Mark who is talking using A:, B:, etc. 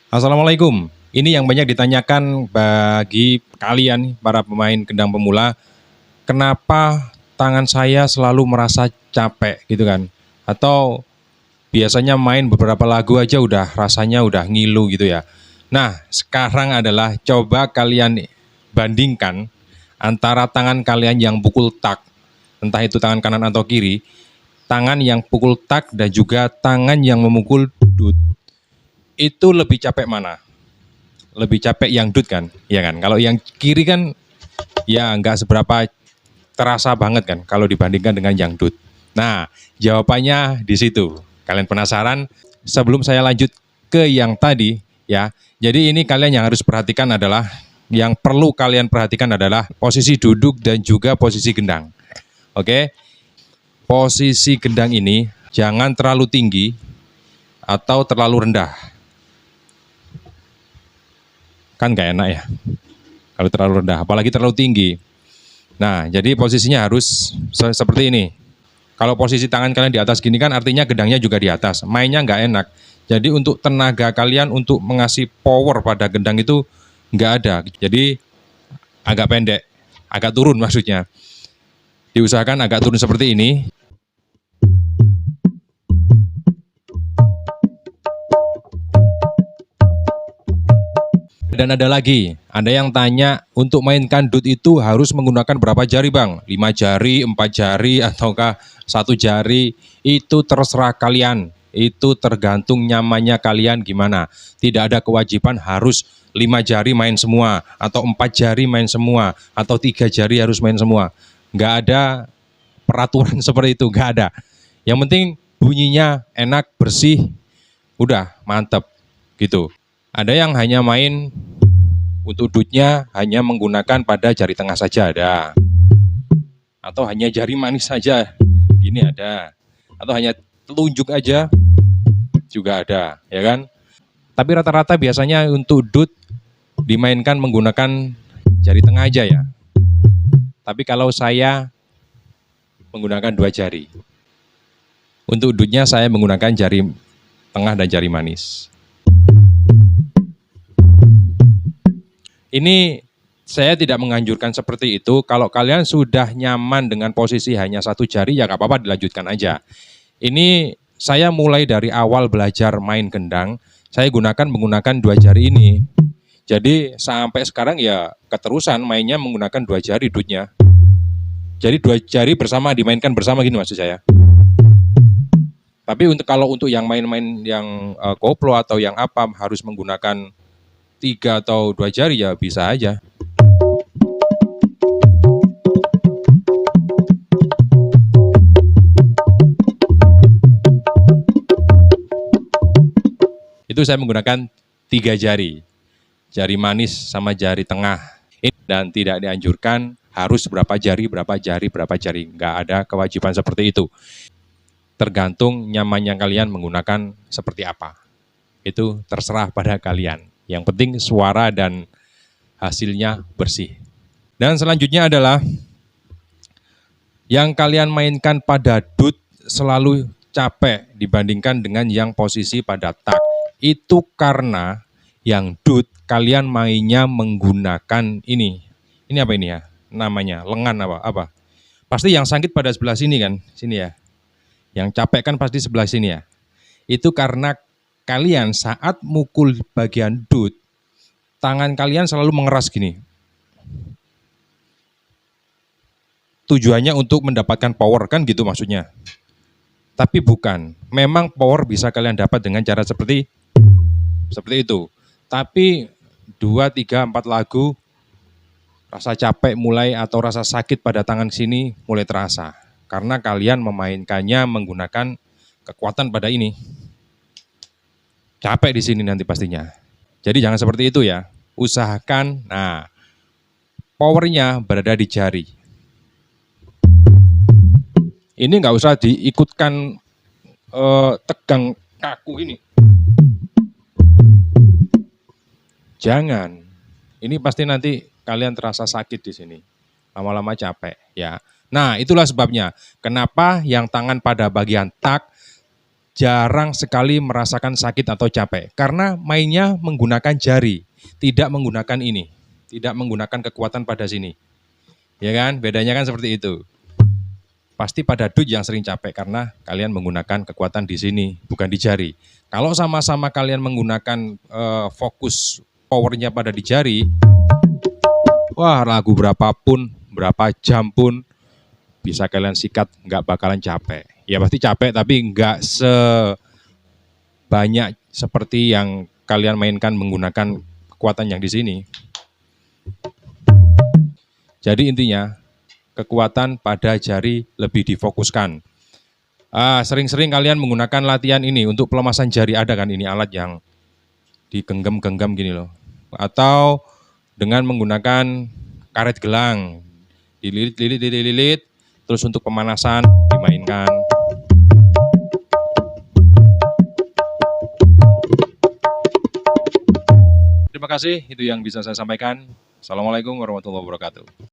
A: Assalamualaikum. Ini yang banyak ditanyakan bagi kalian para pemain gendang pemula, kenapa tangan saya selalu merasa capek gitu kan? Atau biasanya main beberapa lagu aja udah rasanya udah ngilu gitu ya. Nah, sekarang adalah coba kalian bandingkan antara tangan kalian yang pukul tak, entah itu tangan kanan atau kiri, tangan yang pukul tak dan juga tangan yang memukul dut. Itu lebih capek mana? Lebih capek yang dut kan, ya kan? Kalau yang kiri kan ya nggak seberapa terasa banget kan kalau dibandingkan dengan yang dut. Nah, jawabannya di situ. Kalian penasaran? Sebelum saya lanjut ke yang tadi, ya. Jadi ini kalian yang harus perhatikan adalah yang perlu kalian perhatikan adalah posisi duduk dan juga posisi gendang. Oke? Posisi gendang ini jangan terlalu tinggi atau terlalu rendah. Kan nggak enak ya kalau terlalu rendah, apalagi terlalu tinggi. Nah, jadi posisinya harus seperti ini. Kalau posisi tangan kalian di atas gini kan artinya gendangnya juga di atas. Mainnya nggak enak. Jadi untuk tenaga kalian untuk mengasih power pada gendang itu nggak ada. Jadi agak pendek, agak turun maksudnya. Diusahakan agak turun seperti ini. Dan ada lagi, ada yang tanya untuk mainkan dut itu harus menggunakan berapa jari bang? 5 jari, 4 jari, ataukah 1 jari? Itu terserah kalian, itu tergantung nyamannya kalian gimana. Tidak ada kewajiban harus 5 jari main semua, atau 4 jari main semua, atau 3 jari harus main semua. Nggak ada peraturan seperti itu, nggak ada. Yang penting bunyinya enak, bersih, udah mantep gitu. Ada yang hanya main untuk dutnya hanya menggunakan pada jari tengah saja ada. Atau hanya jari manis saja, gini ada. Atau hanya telunjuk aja, juga ada, ya kan? Tapi rata-rata biasanya untuk dut dimainkan menggunakan jari tengah aja ya. Tapi kalau saya menggunakan 2 jari. Untuk dutnya saya menggunakan jari tengah dan jari manis. Ini saya tidak menganjurkan seperti itu. Kalau kalian sudah nyaman dengan posisi hanya 1 jari, ya nggak apa-apa dilanjutkan aja. Ini saya mulai dari awal belajar main gendang, saya menggunakan 2 jari ini. Jadi sampai sekarang ya keterusan mainnya menggunakan 2 jari dutnya. Jadi 2 jari bersama dimainkan bersama gini maksud saya. Tapi kalau untuk yang main-main yang koplo atau yang apa harus menggunakan 3 atau 2 jari ya bisa aja. Itu saya menggunakan 3 jari. Jari manis sama jari tengah. Dan tidak dianjurkan harus berapa jari. Nggak ada kewajiban seperti itu. Tergantung nyamannya kalian menggunakan seperti apa. Itu terserah pada kalian. Yang penting suara dan hasilnya bersih. Dan selanjutnya adalah yang kalian mainkan pada dut selalu capek dibandingkan dengan yang posisi pada tak. Itu karena yang dut kalian mainnya menggunakan ini. Ini apa ini ya? Namanya lengan apa? Pasti yang sakit pada sebelah sini kan? Sini ya. Yang capek kan pasti sebelah sini ya. Itu karena kalian saat mukul bagian dut, tangan kalian selalu mengeras gini. Tujuannya untuk mendapatkan power kan gitu maksudnya. Tapi bukan. Memang power bisa kalian dapat dengan cara seperti itu. Tapi 2, 3, 4 lagu rasa capek mulai atau rasa sakit pada tangan sini mulai terasa. Karena kalian memainkannya menggunakan kekuatan pada ini. Capek di sini nanti pastinya. Jadi jangan seperti itu ya. Usahakan, powernya berada di jari. Ini nggak usah diikutkan tegang kaku ini. Jangan. Ini pasti nanti kalian terasa sakit di sini. Lama-lama capek ya. Nah, itulah sebabnya kenapa yang tangan pada bagian tak jarang sekali merasakan sakit atau capek karena mainnya menggunakan jari, tidak menggunakan ini, tidak menggunakan kekuatan pada sini. Ya kan? Bedanya kan seperti itu. Pasti pada dut yang sering capek karena kalian menggunakan kekuatan di sini, bukan di jari. Kalau sama-sama kalian menggunakan fokus powernya pada di jari, wah lagu berapapun, berapa jam pun bisa kalian sikat, nggak bakalan capek. Ya pasti capek tapi nggak sebanyak seperti yang kalian mainkan menggunakan kekuatan yang di sini. Jadi intinya kekuatan pada jari lebih difokuskan. Sering-sering kalian menggunakan latihan ini untuk pelemasan jari, ada kan ini alat yang digenggam-genggam gini loh. Atau dengan menggunakan karet gelang, dililit, terus untuk pemanasan dimainkan. Terima kasih, itu yang bisa saya sampaikan. Assalamualaikum warahmatullahi wabarakatuh.